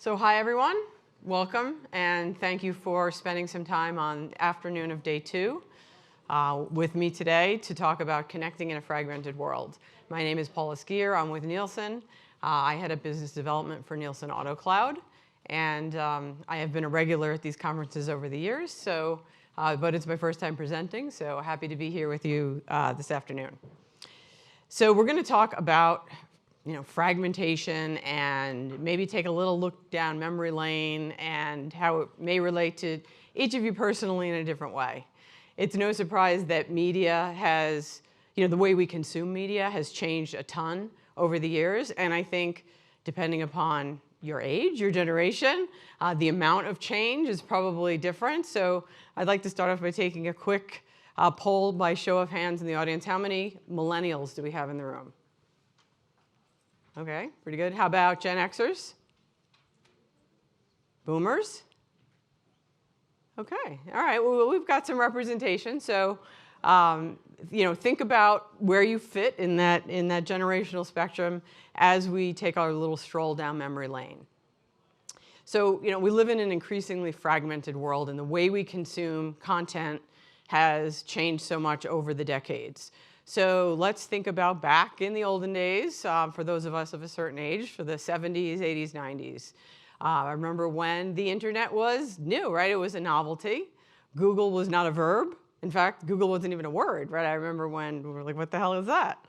So hi, everyone. Welcome, and thank you for spending some time on the afternoon of day 2 with me today to talk about connecting in a fragmented world. My name is Paula Skier. I'm with Nielsen. I head up business development for Nielsen Auto Cloud, and I have been a regular at these conferences over the years, but it's my first time presenting, so happy to be here with you this afternoon. So we're going to talk about fragmentation and maybe take a little look down memory lane and how it may relate to each of you personally in a different way. It's no surprise that media has, the way we consume media has changed a ton over the years. And I think depending upon your age, your generation, the amount of change is probably different. So I'd like to start off by taking a quick poll by show of hands in the audience. How many millennials do we have in the room? Okay, pretty good. How about Gen Xers? Boomers? Okay, all right. Well, we've got some representation. So, think about where you fit in that generational spectrum as we take our little stroll down memory lane. So, we live in an increasingly fragmented world, and the way we consume content has changed so much over the decades. So let's think about back in the olden days, for those of us of a certain age, for the 70s, 80s, 90s. I remember when the internet was new, right? It was a novelty. Google was not a verb. In fact, Google wasn't even a word, right? I remember when we were like, what the hell is that?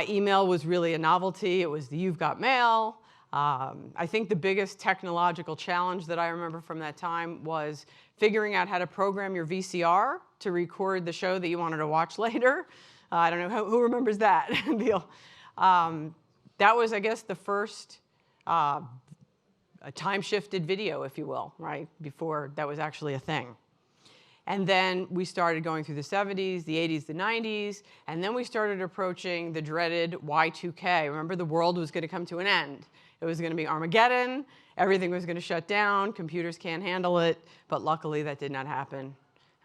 Email was really a novelty. It was the you've got mail. I think the biggest technological challenge that I remember from that time was figuring out how to program your VCR to record the show that you wanted to watch later. I don't know, who remembers that deal? That was, I guess, the first time-shifted video, if you will, right? Before that was actually a thing. And then we started going through the 70s, the 80s, the 90s, and then we started approaching the dreaded Y2K. Remember, the world was going to come to an end. It was going to be Armageddon. Everything was going to shut down. Computers can't handle it. But luckily, that did not happen.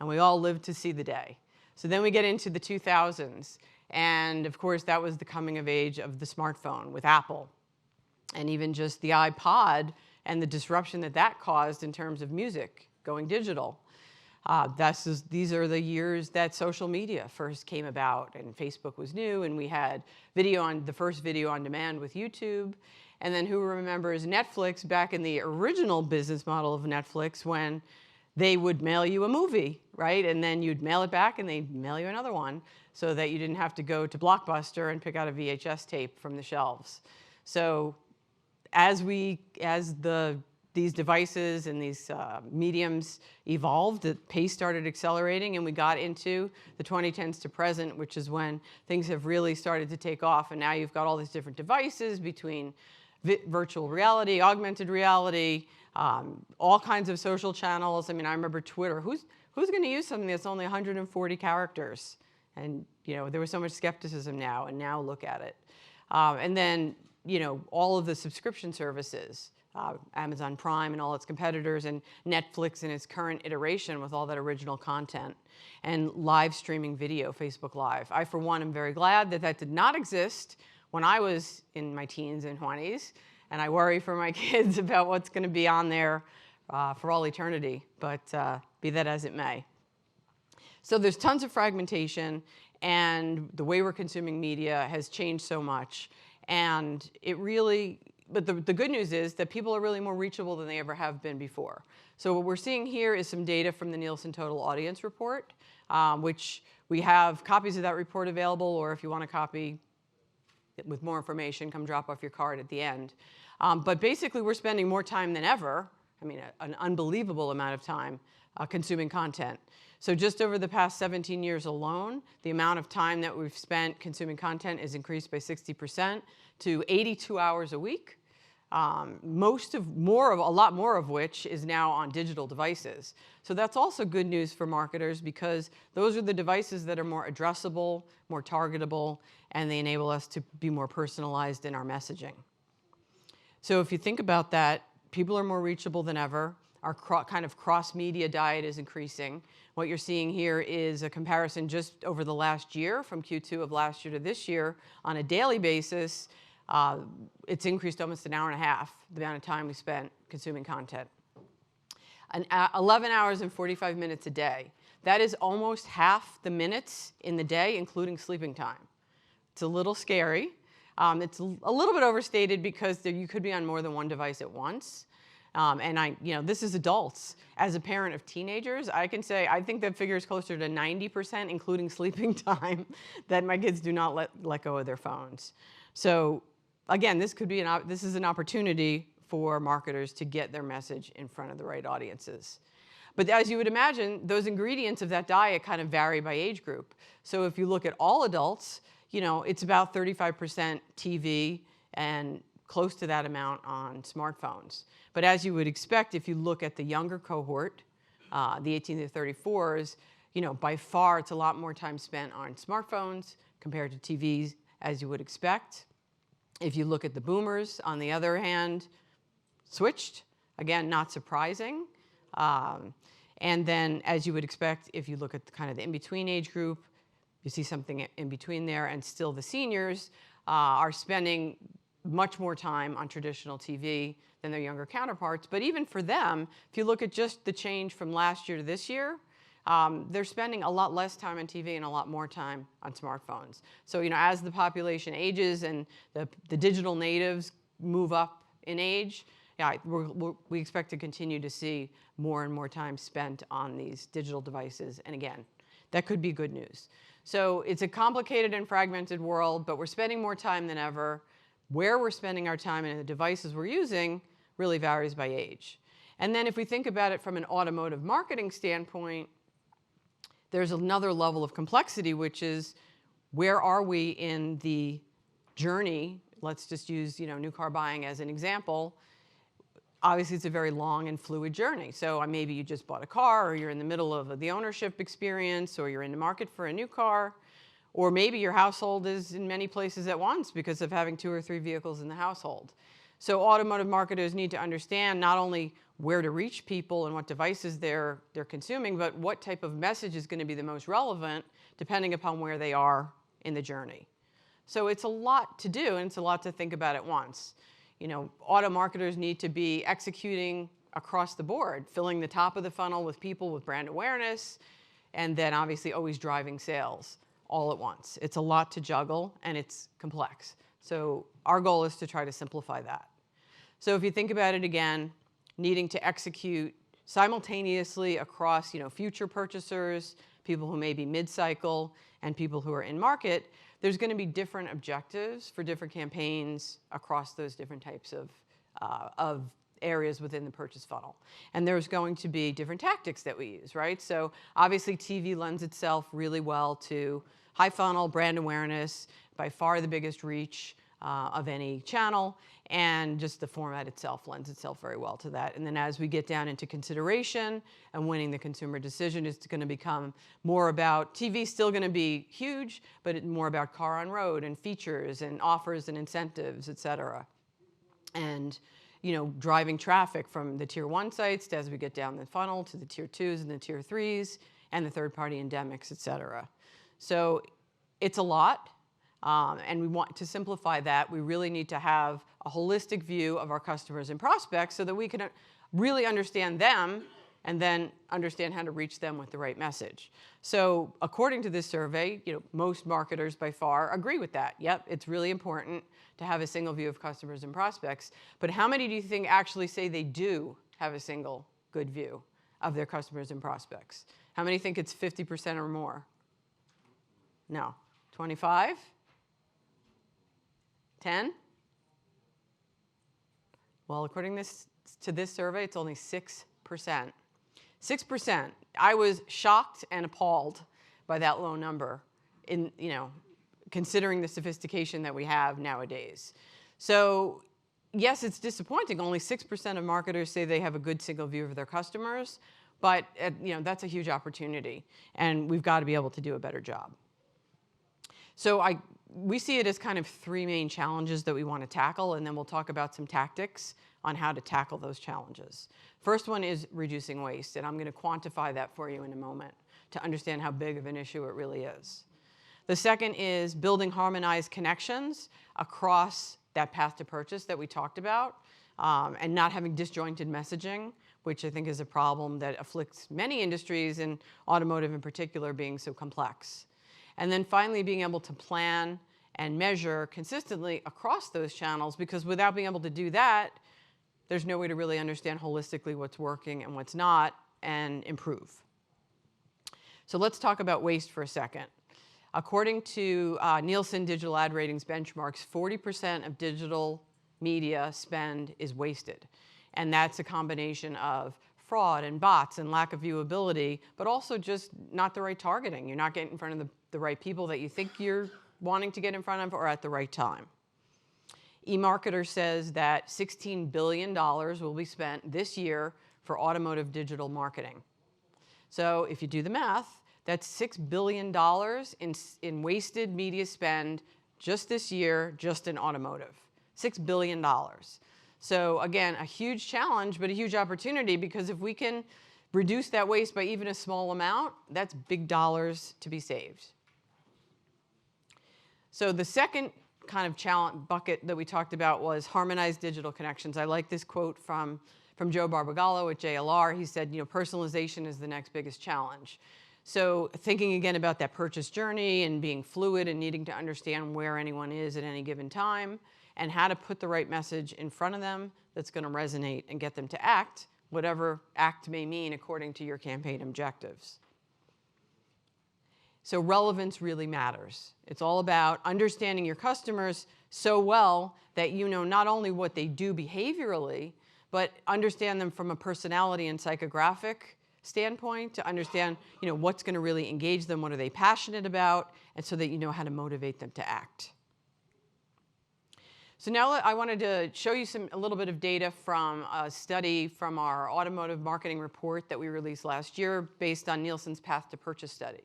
And we all lived to see the day. So then we get into the 2000s. And of course, that was the coming of age of the smartphone with Apple. And even just the iPod and the disruption that caused in terms of music going digital. These are the years that social media first came about, and Facebook was new, and we had the first video on demand with YouTube. And then who remembers Netflix back in the original business model of Netflix when they would mail you a movie, right? And then you'd mail it back and they'd mail you another one so that you didn't have to go to Blockbuster and pick out a VHS tape from the shelves. So as these devices and these mediums evolved, the pace started accelerating, and we got into the 2010s to present, which is when things have really started to take off. And now you've got all these different devices between virtual reality, augmented reality, all kinds of social channels. I mean, I remember Twitter. Who's going to use something that's only 140 characters? And there was so much skepticism now, and now look at it. And then all of the subscription services, Amazon Prime and all its competitors, and Netflix in its current iteration with all that original content, and live streaming video, Facebook Live. I, for one, am very glad that did not exist when I was in my teens and 20s. And I worry for my kids about what's going to be on there for all eternity, but be that as it may. So there's tons of fragmentation, and the way we're consuming media has changed so much. And but the good news is that people are really more reachable than they ever have been before. So what we're seeing here is some data from the Nielsen Total Audience Report, which we have copies of that report available, or if you want a copy with more information, come drop off your card at the end. But basically, we're spending more time than ever, an unbelievable amount of time consuming content. So just over the past 17 years alone, the amount of time that we've spent consuming content is increased by 60% to 82 hours a week. A lot more of which is now on digital devices. So that's also good news for marketers, because those are the devices that are more addressable, more targetable, and they enable us to be more personalized in our messaging. So if you think about that, people are more reachable than ever. Our kind of cross-media diet is increasing. What you're seeing here is a comparison just over the last year, from Q2 of last year to this year, on a daily basis. It's increased almost an hour and a half, the amount of time we spent consuming content. 11 hours and 45 minutes a day. That is almost half the minutes in the day, including sleeping time. It's a little scary. It's a little bit overstated because you could be on more than one device at once. This is adults. As a parent of teenagers, I can say I think that figure is closer to 90%, including sleeping time, that my kids do not let go of their phones. So again, this is an opportunity for marketers to get their message in front of the right audiences. But as you would imagine, those ingredients of that diet kind of vary by age group. So if you look at all adults, it's about 35% TV and close to that amount on smartphones. But as you would expect, if you look at the younger cohort, the 18 to 34s, by far it's a lot more time spent on smartphones compared to TVs, as you would expect. If you look at the boomers, on the other hand, switched. Again, not surprising. And then, as you would expect, if you look at kind of the in-between age group, you see something in between there, and still the seniors are spending much more time on traditional TV than their younger counterparts. But even for them, if you look at just the change from last year to this year, they're spending a lot less time on TV and a lot more time on smartphones. So, as the population ages and the digital natives move up in age, we expect to continue to see more and more time spent on these digital devices. And again, that could be good news. So it's a complicated and fragmented world, but we're spending more time than ever. Where we're spending our time and the devices we're using really varies by age. And then if we think about it from an automotive marketing standpoint, there's another level of complexity, which is where are we in the journey? Let's just use new car buying as an example. Obviously, it's a very long and fluid journey. So maybe you just bought a car, or you're in the middle of the ownership experience, or you're in the market for a new car, or maybe your household is in many places at once because of having 2 or 3 vehicles in the household. So automotive marketers need to understand not only where to reach people and what devices they're consuming, but what type of message is going to be the most relevant depending upon where they are in the journey. So it's a lot to do, and it's a lot to think about at once. Auto marketers need to be executing across the board, filling the top of the funnel with people with brand awareness, and then obviously always driving sales all at once. It's a lot to juggle, and it's complex. So our goal is to try to simplify that. So if you think about it again, needing to execute simultaneously across future purchasers, people who may be mid-cycle, and people who are in market, there's going to be different objectives for different campaigns across those different types of areas within the purchase funnel. And there's going to be different tactics that we use, right? So obviously TV lends itself really well to high funnel, brand awareness, by far the biggest reach of any channel, and just the format itself lends itself very well to that. And then as we get down into consideration and winning the consumer decision, it's going to become more about TV, still going to be huge, but more about car on road and features and offers and incentives, et cetera. And driving traffic from the tier 1 sites to, as we get down the funnel, to the tier 2s and the tier 3s and the third-party endemics, et cetera. So it's a lot. And we want to simplify that. We really need to have a holistic view of our customers and prospects so that we can really understand them and then understand how to reach them with the right message. So according to this survey, most marketers by far agree with that. Yep, it's really important to have a single view of customers and prospects. But how many do you think actually say they do have a single good view of their customers and prospects? How many think it's 50% or more? No. 25? 10? Well, according to this survey, it's only 6%. 6%. I was shocked and appalled by that low number in, considering the sophistication that we have nowadays. So yes, it's disappointing. Only 6% of marketers say they have a good single view of their customers, but that's a huge opportunity, and we've got to be able to do a better job. So we see it as kind of 3 main challenges that we want to tackle, and then we'll talk about some tactics on how to tackle those challenges. First one is reducing waste, and I'm going to quantify that for you in a moment to understand how big of an issue it really is. The second is building harmonized connections across that path to purchase that we talked about, and not having disjointed messaging, which I think is a problem that afflicts many industries, and automotive in particular being so complex. And then finally, being able to plan and measure consistently across those channels, because without being able to do that, there's no way to really understand holistically what's working and what's not and improve. So let's talk about waste for a second. According to Nielsen Digital Ad Ratings benchmarks, 40% of digital media spend is wasted. And that's a combination of fraud and bots and lack of viewability, but also just not the right targeting. You're not getting in front of the right people that you think you're wanting to get in front of or at the right time. eMarketer says that $16 billion will be spent this year for automotive digital marketing. So if you do the math, that's $6 billion in wasted media spend just this year, just in automotive. $6 billion. So again, a huge challenge, but a huge opportunity, because if we can reduce that waste by even a small amount, that's big dollars to be saved. So the second kind of challenge bucket that we talked about was harmonized digital connections. I like this quote from Joe Barbagallo at JLR. He said, personalization is the next biggest challenge. So thinking again about that purchase journey and being fluid and needing to understand where anyone is at any given time and how to put the right message in front of them that's going to resonate and get them to act, whatever act may mean according to your campaign objectives. So relevance really matters. It's all about understanding your customers so well that you know not only what they do behaviorally, but understand them from a personality and psychographic standpoint to understand what's going to really engage them, what are they passionate about, and so that you know how to motivate them to act. So now I wanted to show you a little bit of data from a study from our automotive marketing report that we released last year based on Nielsen's Path to Purchase study.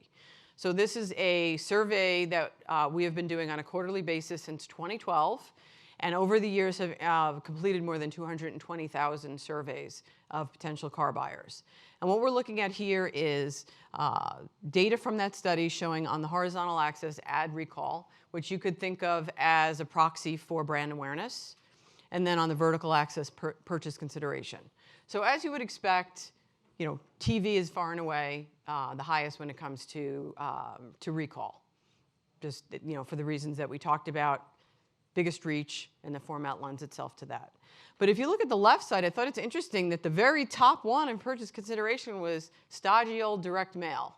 So this is a survey that we have been doing on a quarterly basis since 2012, and over the years have completed more than 220,000 surveys of potential car buyers. And what we're looking at here is data from that study showing on the horizontal axis ad recall, which you could think of as a proxy for brand awareness, and then on the vertical axis, purchase consideration. So as you would expect, TV is far and away the highest when it comes to recall. Just for the reasons that we talked about, biggest reach, and the format lends itself to that. But if you look at the left side, I thought it's interesting that the very top one in purchase consideration was stodgy old direct mail.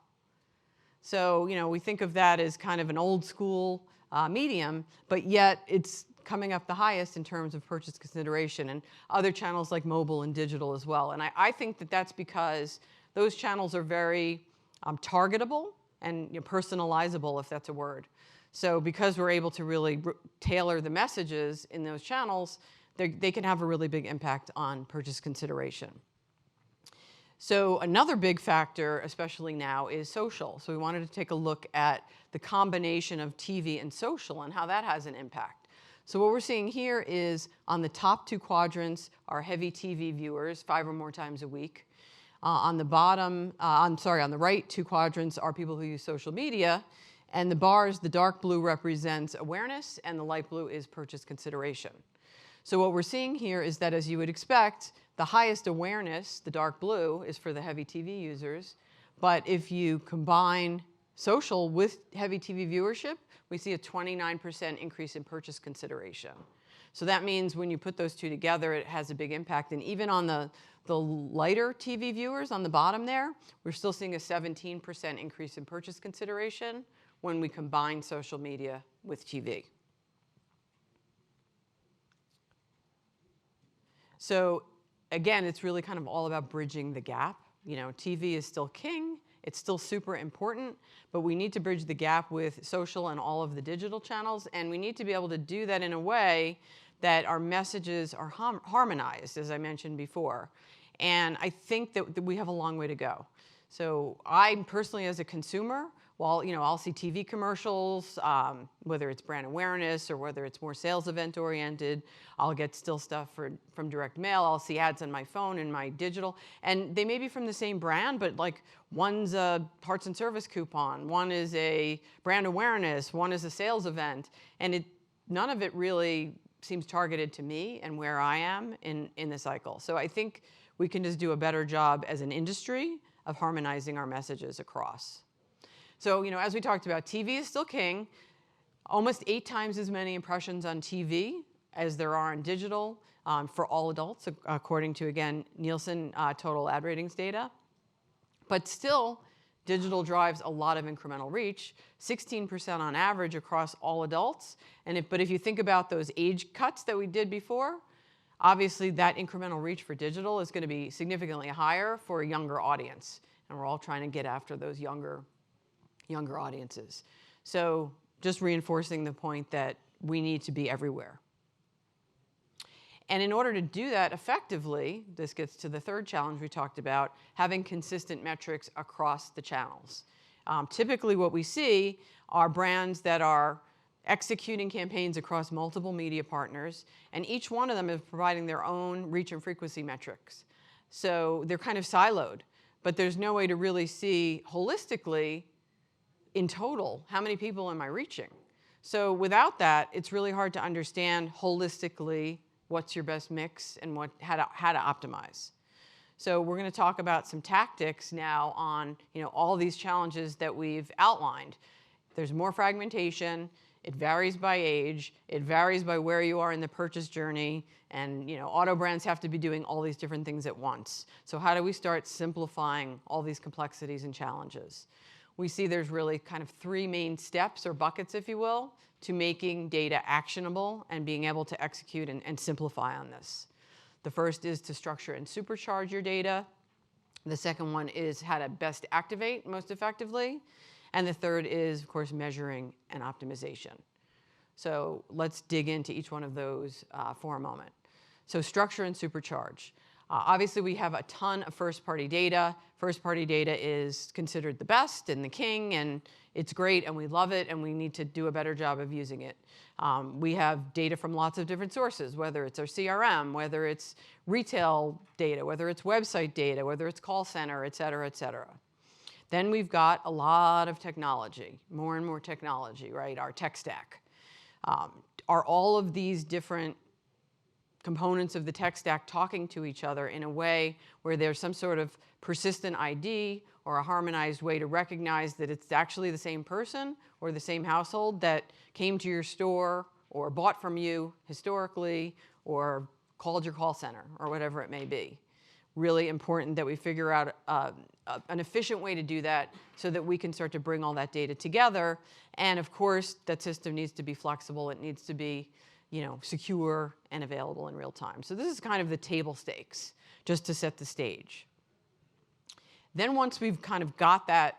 So we think of that as kind of an old school medium, but yet it's coming up the highest in terms of purchase consideration, and other channels like mobile and digital as well. And I think that that's because those channels are very targetable and personalizable, if that's a word. So because we're able to really tailor the messages in those channels, they can have a really big impact on purchase consideration. So another big factor, especially now, is social. So we wanted to take a look at the combination of TV and social and how that has an impact. So what we're seeing here is on the top two quadrants are heavy TV viewers 5 or more times a week. On the right two quadrants are people who use social media. And the bars, the dark blue represents awareness, and the light blue is purchase consideration. So what we're seeing here is that, as you would expect, the highest awareness, the dark blue, is for the heavy TV users. But if you combine social with heavy TV viewership, we see a 29% increase in purchase consideration. So that means when you put those two together, it has a big impact. And even on the lighter TV viewers on the bottom there, we're still seeing a 17% increase in purchase consideration when we combine social media with TV. So again, it's really kind of all about bridging the gap. TV is still king. It's still super important, but we need to bridge the gap with social and all of the digital channels, and we need to be able to do that in a way that our messages are harmonized, as I mentioned before. And I think that we have a long way to go. So I personally, as a consumer, while I'll see TV commercials, whether it's brand awareness or whether it's more sales event oriented, I'll get still stuff from direct mail. I'll see ads on my phone and my digital, and they may be from the same brand, but like one's a parts and service coupon, one is a brand awareness, one is a sales event, and none of it really seems targeted to me and where I am in the cycle. So I think we can just do a better job as an industry of harmonizing our messages across. So, as we talked about, TV is still king. Almost 8 times as many impressions on TV as there are on digital for all adults, according to, again, Nielsen total ad ratings data. But still, digital drives a lot of incremental reach, 16% on average across all adults. But if you think about those age cuts that we did before, obviously that incremental reach for digital is going to be significantly higher for a younger audience. And we're all trying to get after those younger audiences. So just reinforcing the point that we need to be everywhere. And in order to do that effectively, this gets to the third challenge we talked about, having consistent metrics across the channels. Typically what we see are brands that are executing campaigns across multiple media partners, and each one of them is providing their own reach and frequency metrics. So they're kind of siloed, but there's no way to really see holistically, in total, how many people am I reaching? So without that, it's really hard to understand holistically what's your best mix and how to optimize. So we're going to talk about some tactics now on all these challenges that we've outlined. There's more fragmentation. It varies by age. It varies by where you are in the purchase journey. And auto brands have to be doing all these different things at once. So how do we start simplifying all these complexities and challenges? We see there's really kind of 3 main steps or buckets, if you will, to making data actionable and being able to execute and simplify on this. The first is to structure and supercharge your data. The second one is how to best activate most effectively. And the third is, of course, measuring and optimization. So let's dig into each one of those for a moment. So structure and supercharge. Obviously, we have a ton of first-party data. First-party data is considered the best and the king, and it's great, and we love it, and we need to do a better job of using it. We have data from lots of different sources, whether it's our CRM, whether it's retail data, whether it's website data, whether it's call center, et cetera, et cetera. Then we've got a lot of technology, more and more technology, right? Our tech stack. Are all of these different components of the tech stack talking to each other in a way where there's some sort of persistent ID or a harmonized way to recognize that it's actually the same person or the same household that came to your store or bought from you historically or called your call center or whatever it may be. Really important that we figure out an efficient way to do that so that we can start to bring all that data together. And of course, that system needs to be flexible. It needs to be secure and available in real time. So this is kind of the table stakes, just to set the stage. Then once we've kind of got that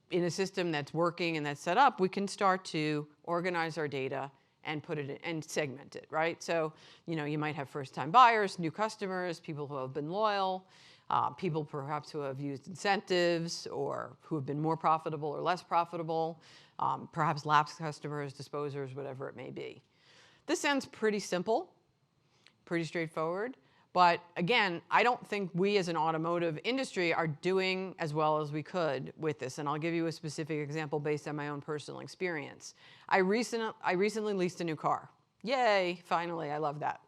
in a system that's working and that's set up, we can start to organize our data and put it in, and segment it, right? So, you might have first-time buyers, new customers, people who have been loyal, people perhaps who have used incentives or who have been more profitable or less profitable, perhaps lapsed customers, disposers, whatever it may be. This sounds pretty simple, pretty straightforward, but again, I don't think we as an automotive industry are doing as well as we could with this, and I'll give you a specific example based on my own personal experience. I recently leased a new car. Yay, finally, I love that.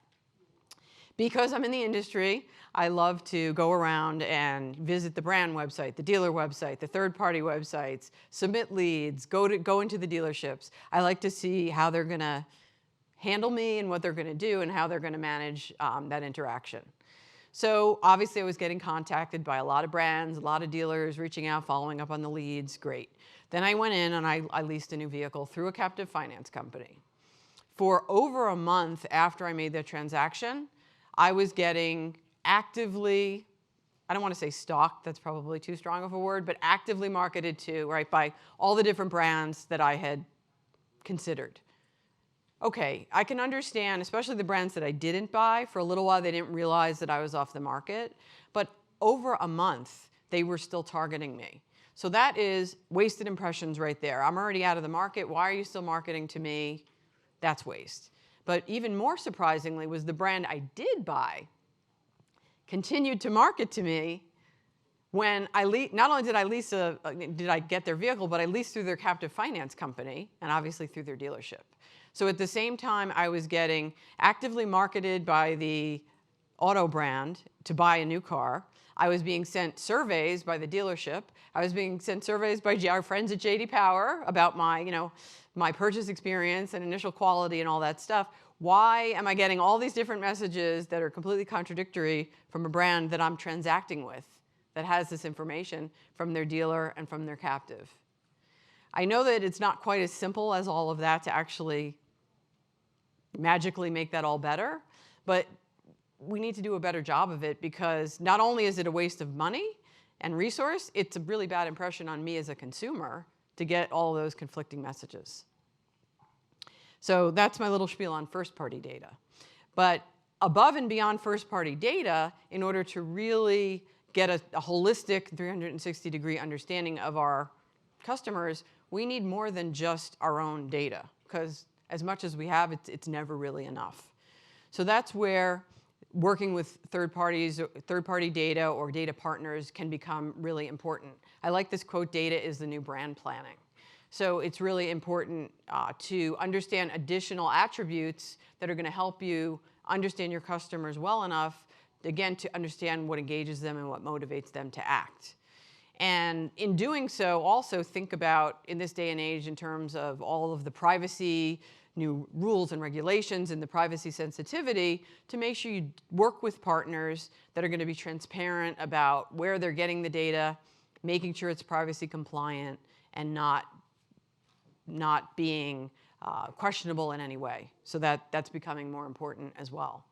Because I'm in the industry, I love to go around and visit the brand website, the dealer website, the third-party websites, submit leads, go into the dealerships. I like to see how they're going to handle me and what they're going to do and how they're going to manage that interaction. So obviously I was getting contacted by a lot of brands, a lot of dealers, reaching out, following up on the leads, great. Then I went in and I leased a new vehicle through a captive finance company. For over a month after I made that transaction, I was getting actively, I don't want to say stalked, that's probably too strong of a word, but actively marketed to, right, by all the different brands that I had considered. Okay, I can understand, especially the brands that I didn't buy. For a little while, they didn't realize that I was off the market. But over a month, they were still targeting me. So that is wasted impressions right there. I'm already out of the market. Why are you still marketing to me? That's waste. But even more surprisingly was the brand I did buy continued to market to me when not only did I get their vehicle, but I leased through their captive finance company and obviously through their dealership. So at the same time, I was getting actively marketed by the auto brand to buy a new car. I was being sent surveys by the dealership. I was being sent surveys by our friends at J.D. Power about my purchase experience and initial quality and all that stuff. Why am I getting all these different messages that are completely contradictory from a brand that I'm transacting with, that has this information from their dealer and from their captive? I know that it's not quite as simple as all of that to actually magically make that all better, but we need to do a better job of it, because not only is it a waste of money and resource, it's a really bad impression on me as a consumer to get all those conflicting messages. So that's my little spiel on first-party data. But above and beyond first-party data, in order to really get a holistic 360-degree understanding of our customers, we need more than just our own data, because as much as we have, it's never really enough. So that's where working with third party data or data partners can become really important. I like this quote, "Data is the new brand planning." So it's really important to understand additional attributes that are going to help you understand your customers well enough, again, to understand what engages them and what motivates them to act. And in doing so, also think about, in this day and age, in terms of all of the privacy, new rules and regulations and the privacy sensitivity, to make sure you work with partners that are going to be transparent about where they're getting the data, making sure it's privacy compliant, and not being questionable in any way. So that's becoming more important as well.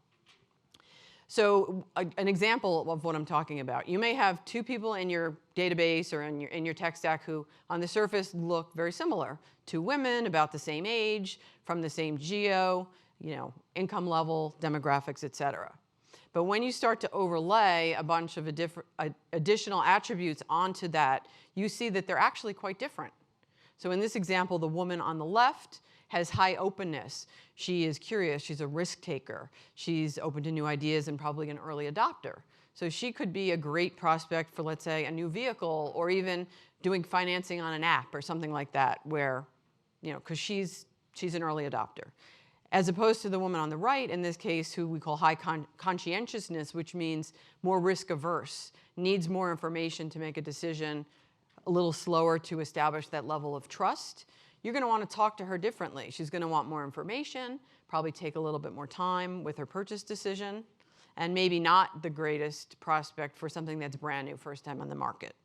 So an example of what I'm talking about, you may have two people in your database or in your tech stack who on the surface look very similar. Two women about the same age, from the same geo, income level, demographics, et cetera. But when you start to overlay a bunch of additional attributes onto that, you see that they're actually quite different. So in this example, the woman on the left has high openness. She is curious, she's a risk taker. She's open to new ideas and probably an early adopter. So she could be a great prospect for, let's say, a new vehicle, or even doing financing on an app or something like that, where, because she's an early adopter. As opposed to the woman on the right, in this case, who we call high conscientiousness, which means more risk averse, needs more information to make a decision, a little slower to establish that level of trust. You're going to want to talk to her differently. She's going to want more information, probably take a little bit more time with her purchase decision, and maybe not the greatest prospect for something that's brand new, first time on the market.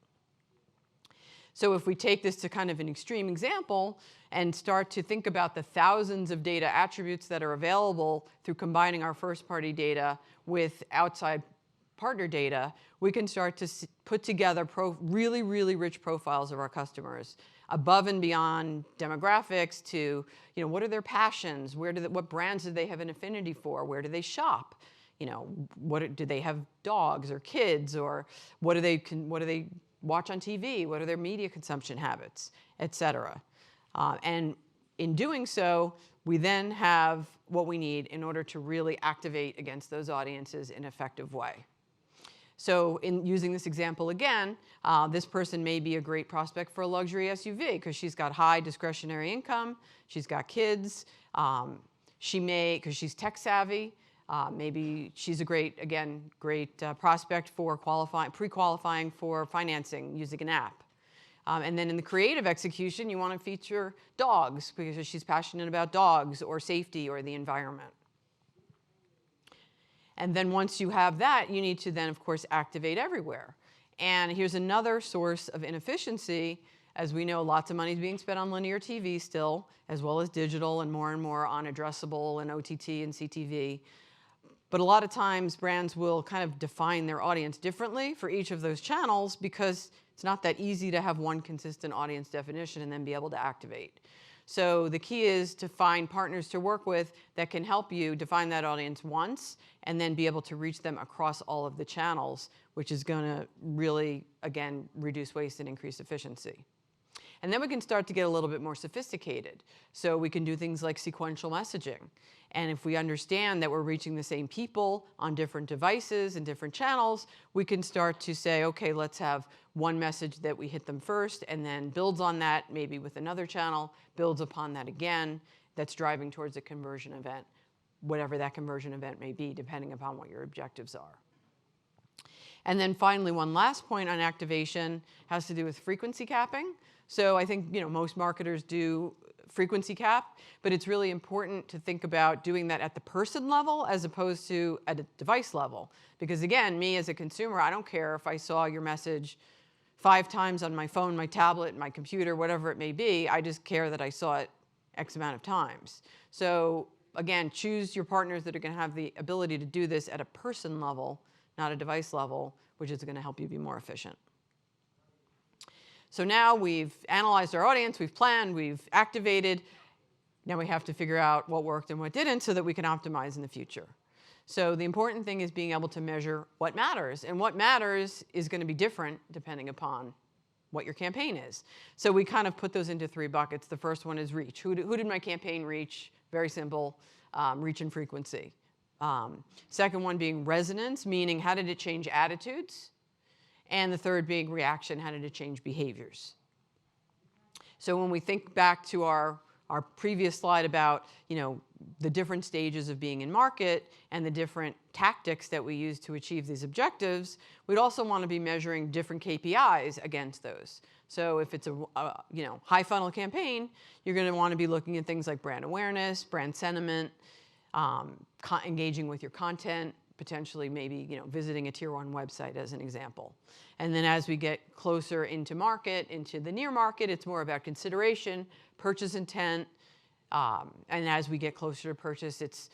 So if we take this to kind of an extreme example and start to think about the thousands of data attributes that are available through combining our first-party data with outside partner data, we can start to put together really, really rich profiles of our customers, above and beyond demographics to, what are their passions? What brands do they have an affinity for? Where do they shop? Do they have dogs or kids? Or what do they watch on TV? What are their media consumption habits, et cetera? And in doing so, we then have what we need in order to really activate against those audiences in an effective way. So in using this example again, this person may be a great prospect for a luxury SUV because she's got high discretionary income, she's got kids, because she's tech savvy, maybe she's a great prospect for pre-qualifying for financing using an app. And then in the creative execution, you want to feature dogs because she's passionate about dogs or safety or the environment. And then once you have that, you need to then, of course, activate everywhere. And here's another source of inefficiency. As we know, lots of money is being spent on linear TV still, as well as digital and more on addressable and OTT and CTV. But a lot of times, brands will kind of define their audience differently for each of those channels because it's not that easy to have one consistent audience definition and then be able to activate. So the key is to find partners to work with that can help you define that audience once and then be able to reach them across all of the channels, which is going to really, again, reduce waste and increase efficiency. And then we can start to get a little bit more sophisticated. So we can do things like sequential messaging. And if we understand that we're reaching the same people on different devices and different channels, we can start to say, okay, let's have one message that we hit them first and then builds on that, maybe with another channel, builds upon that again, that's driving towards a conversion event, whatever that conversion event may be, depending upon what your objectives are. And then finally, one last point on activation has to do with frequency capping. So I think most marketers do frequency cap, but it's really important to think about doing that at the person level as opposed to at a device level. Because again, me as a consumer, I don't care if I saw your message 5 times on my phone, my tablet, my computer, whatever it may be. I just care that I saw it X amount of times. So again, choose your partners that are going to have the ability to do this at a person level, not a device level, which is going to help you be more efficient. So now we've analyzed our audience, we've planned, we've activated. Now we have to figure out what worked and what didn't so that we can optimize in the future. So the important thing is being able to measure what matters. And what matters is going to be different depending upon what your campaign is. So we kind of put those into 3 buckets. The first one is reach. Who did my campaign reach? Very simple, reach and frequency. Second one being resonance, meaning how did it change attitudes? And the third being reaction, how did it change behaviors? So when we think back to our previous slide about the different stages of being in market and the different tactics that we use to achieve these objectives, we'd also want to be measuring different KPIs against those. So if it's a high funnel campaign, you're going to want to be looking at things like brand awareness, brand sentiment, engaging with your content, potentially maybe visiting a tier 1 website as an example. And then as we get closer into market, into the near market, it's more about consideration, purchase intent, and as we get closer to purchase, it's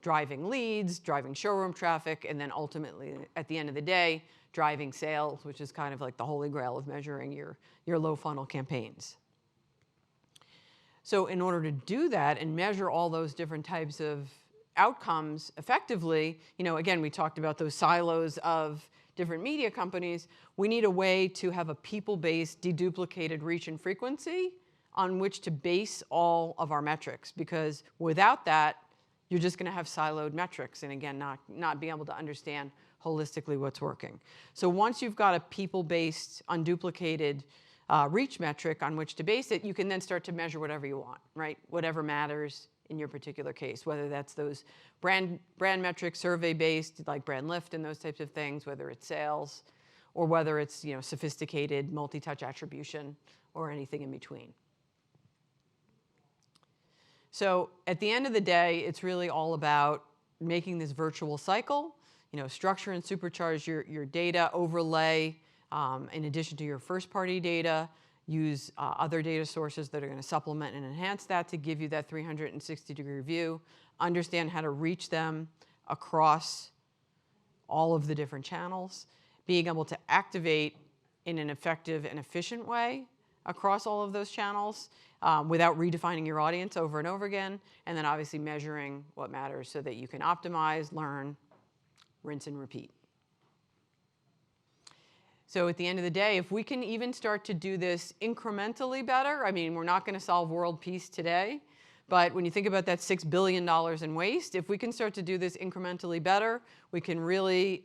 driving leads, driving showroom traffic, and then ultimately at the end of the day, driving sales, which is kind of like the holy grail of measuring your low funnel campaigns. So in order to do that and measure all those different types of outcomes effectively, again, we talked about those silos of different media companies. We need a way to have a people-based, deduplicated reach and frequency on which to base all of our metrics, because without that, you're just going to have siloed metrics and again, not be able to understand holistically what's working. So once you've got a people-based, unduplicated reach metric on which to base it, you can then start to measure whatever you want, right? Whatever matters in your particular case, whether that's those brand metrics, survey-based, like brand lift and those types of things, whether it's sales, or whether it's sophisticated multi-touch attribution or anything in between. So at the end of the day, it's really all about making this virtual cycle, structure and supercharge your data, overlay, in addition to your first-party data, use other data sources that are going to supplement and enhance that to give you that 360-degree view, understand how to reach them across all of the different channels, being able to activate in an effective and efficient way across all of those channels without redefining your audience over and over again, and then obviously measuring what matters so that you can optimize, learn, rinse, and repeat. So at the end of the day, if we can even start to do this incrementally better, I mean, we're not going to solve world peace today, but when you think about that $6 billion in waste, if we can start to do this incrementally better, we can really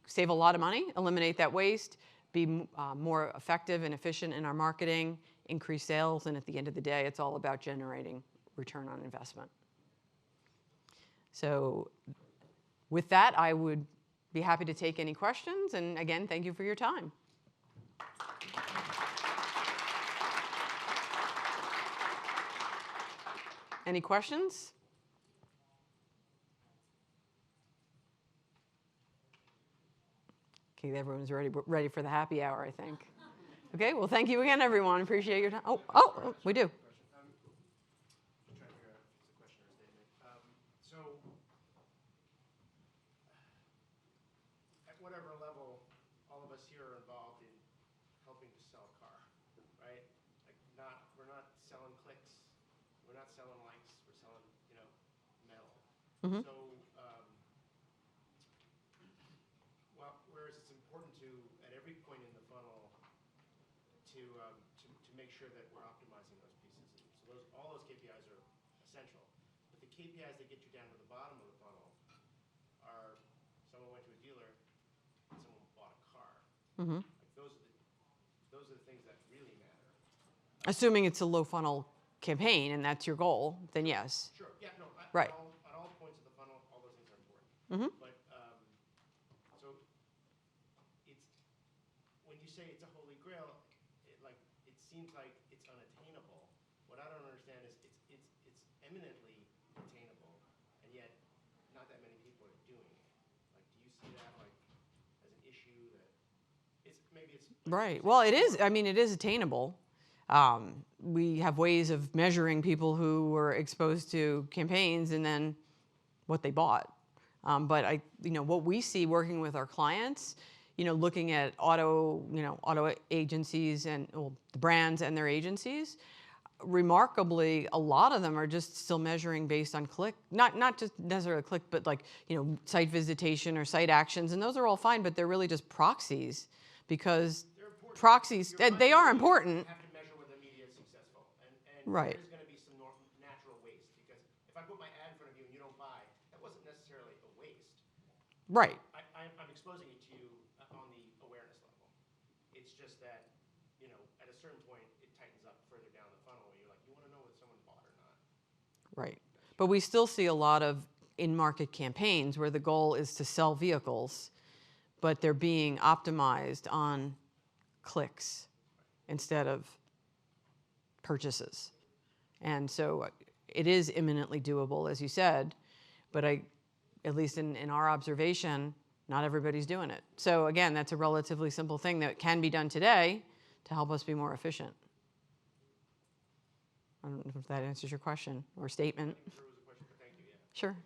save a lot of money, eliminate that waste, be more effective and efficient in our marketing, increase sales, and at the end of the day, it's all about generating return on investment. So with that, I would be happy to take any questions, and again, thank you for your time. Any questions? Okay, everyone's ready for the happy hour, I think. Okay, well, thank you again, everyone. Appreciate your time. Oh, we do. Whatever level, all of us here are involved in helping to sell a car, right? We're not selling clicks, we're not selling likes, we're selling, metal. Mm-hmm. So, whereas it's important to, at every point in the funnel, to make sure that we're optimizing those pieces. So all those KPIs are essential. But the KPIs that get you down to the bottom of the funnel are someone went to a dealer, someone bought a car. Mm-hmm. Like those are the things that really matter. Assuming it's a low funnel campaign and that's your goal, then yes. Sure, yeah, no, Right. at all points of the funnel, all those things are important. Mm-hmm. But, so it's, when you say it's a holy grail, it seems like it's unattainable. What I don't understand is it's eminently attainable, and yet not that many people are doing it. Like, do you see that like as an issue that maybe it's like Right. Well, it is. I mean, it is attainable. We have ways of measuring people who were exposed to campaigns and then what they bought. But what we see working with our clients, looking at auto agencies and the brands and their agencies, remarkably, a lot of them are just still measuring based on click, not just necessarily click, but like, site visitation or site actions, and those are all fine, but they're really just proxies because proxies, they are important. You have to measure whether the media is successful, and Right. there's going to be some natural waste, because if I put my ad in front of you and you don't buy, that wasn't necessarily a waste. Right. I'm exposing it to you on the awareness level. It's just that, at a certain point, it tightens up further down the funnel where you're like, you want to know whether someone bought or not. Right. But we still see a lot of in-market campaigns where the goal is to sell vehicles, but they're being optimized on clicks instead of purchases. And so it is imminently doable, as you said, but at least in our observation, not everybody's doing it. So again, that's a relatively simple thing that can be done today to help us be more efficient. I don't know if that answers your question or statement. I'm sure it was a question, but thank you, yeah. Sure.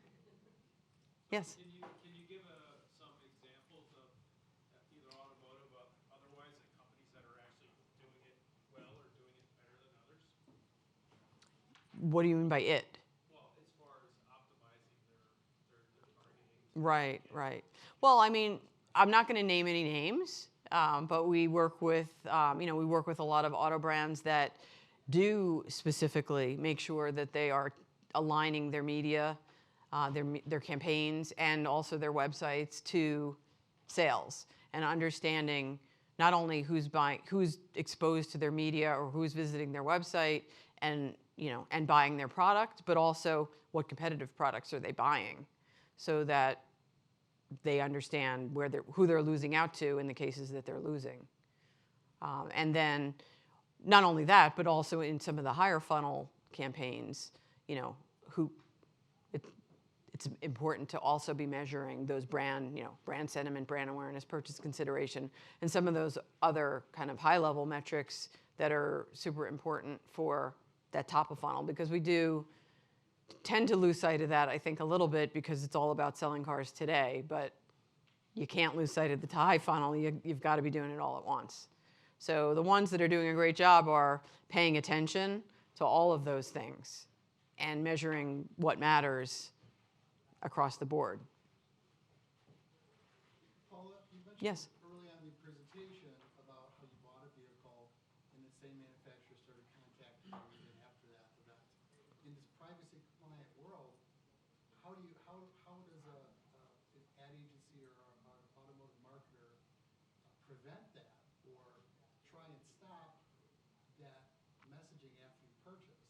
Yes. Can you give some examples of either automotive or otherwise, like companies that are actually doing it well or doing it better than others? What do you mean by it? Well, as far as optimizing their targeting. Right, right. Well, I mean, I'm not going to name any names, but we work with, we work with a lot of auto brands that do specifically make sure that they are aligning their media, their campaigns, and also their websites to sales, and understanding not only who's exposed to their media or who's visiting their website and buying their product, but also what competitive products are they buying, so that they understand who they're losing out to in the cases that they're losing. And then not only that, but also in some of the higher funnel campaigns, it's important to also be measuring those brand sentiment, brand awareness, purchase consideration, and some of those other kind of high level metrics that are super important for that top of funnel, because we do tend to lose sight of that, I think, a little bit, because it's all about selling cars today, but you can't lose sight of the high funnel. You've got to be doing it all at once. So the ones that are doing a great job are paying attention to all of those things and measuring what matters across the board. Paula, you mentioned Yes. early on in the presentation about how you bought a vehicle and the same manufacturer started contacting you even after that event. In this privacy compliant world, how does an ad agency or an automotive marketer prevent that or try and stop that messaging after you purchased?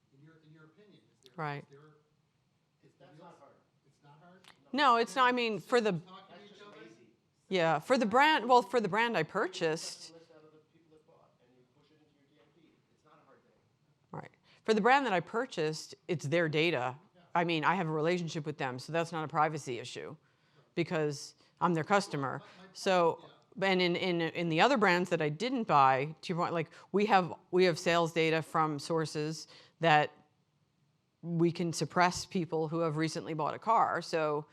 In your opinion, Right. That's not hard. It's not hard? No, it's not. I mean, for the Talking to each other? yeah, for the brand. Well, for the brand I purchased. List out of the people that bought, and you push it into your DMP. It's not a hard thing. Right. For the brand that I purchased, it's their data. I mean, I have a relationship with them, so that's not a privacy issue because I'm their customer. So, and in the other brands that I didn't buy, to your point, like we have sales data from sources that we can suppress people who have recently bought a car. So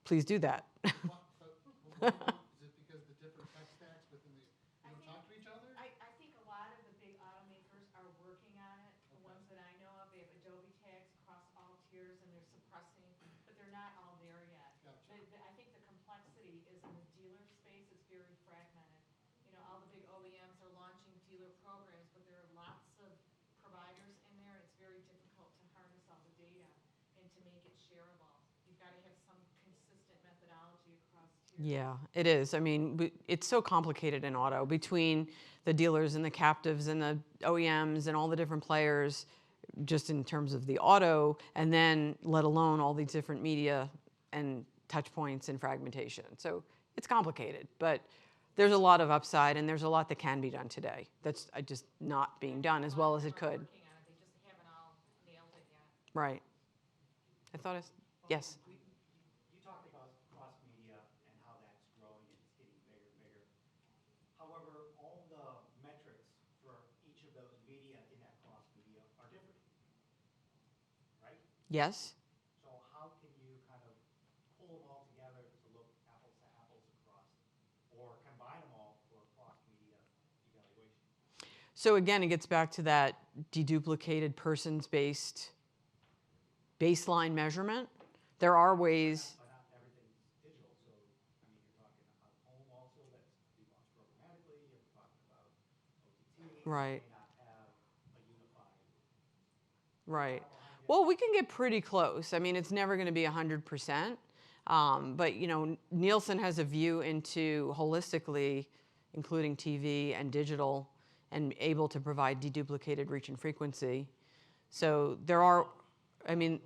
please do that. Is it because the different tech stacks within you don't talk to each other? I think a lot of the big automakers are working on it. The ones that I know of, they have Adobe tags across all tiers and they're suppressing, but they're not all there yet. Gotcha. I think the complexity is in the dealer space, it's very fragmented. All the big OEMs are launching dealer programs, but there are lots of providers in there, and it's very difficult to harness all the data and to make it shareable. You've got to have some consistent methodology across tiers. Yeah, it is. I mean, it's so complicated in auto between the dealers and the captives and the OEMs and all the different players, just in terms of the auto, and then let alone all these different media and touch points and fragmentation. So it's complicated, but there's a lot of upside and there's a lot that can be done today that's just not being done as well as it could. Working on it, they just haven't all nailed it yet. Right. I thought yes. You talked about cross-media and how that's growing and it's getting bigger and bigger. However, all the metrics for each of those media in that cross-media are different, right? Yes. So how can you kind of pull them all together to look apples to apples across, or combine them all for a cross-media evaluation? So again, it gets back to that deduplicated persons-based baseline measurement. There are ways. But not everything's digital, so I mean, you're talking about home also that's be launched programmatically. You're talking about OTT. Right. May not have a unified. Right. Well, we can get pretty close. I mean, it's never going to be 100%. But, you know, Nielsen has a view into holistically, including TV and digital, and able to provide deduplicated reach and frequency. So there are, I mean,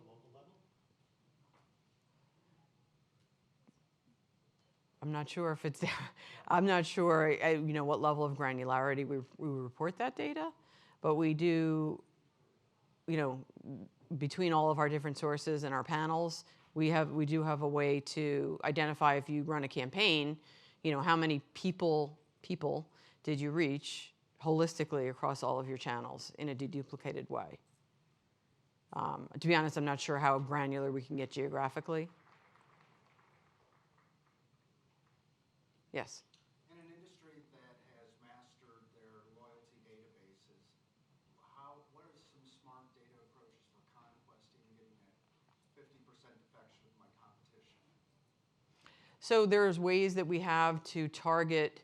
I'm not sure if it's, I'm not sure, you know, what level of granularity we report that data, but we do, you know, between all of our different sources and our panels, we do have a way to identify if you run a campaign, you know, how many people did you reach holistically across all of your channels in a deduplicated way. To be honest, I'm not sure how granular we can get geographically. Yes. In an industry that has mastered their loyalty databases, what are some smart data approaches for conquesting and getting that 50% defection of my competition? So there's ways that we have to target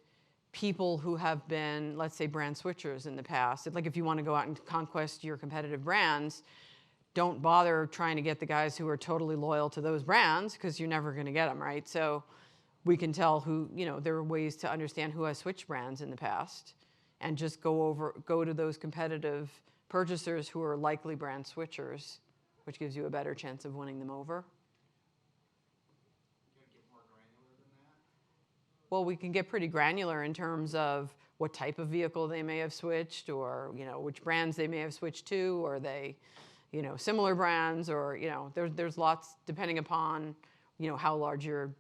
people who have been, let's say, brand switchers in the past. Like if you want to go out and conquest your competitive brands, don't bother trying to get the guys who are totally loyal to those brands because you're never going to get them, right? So we can tell who, you know, there are ways to understand who has switched brands in the past and just go to those competitive purchasers who are likely brand switchers, which gives you a better chance of winning them over. Can you get more granular than that? Well, we can get pretty granular in terms of what type of vehicle they may have switched, or, you know, which brands they may have switched to, or they, you know, similar brands, or, you know, there's lots, depending upon, you know, how large your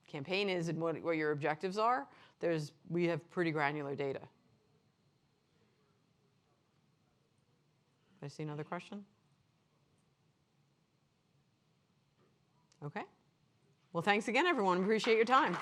campaign is and what your objectives are. We have pretty granular data. I see another question. Okay. Well, thanks again, everyone. Appreciate your time.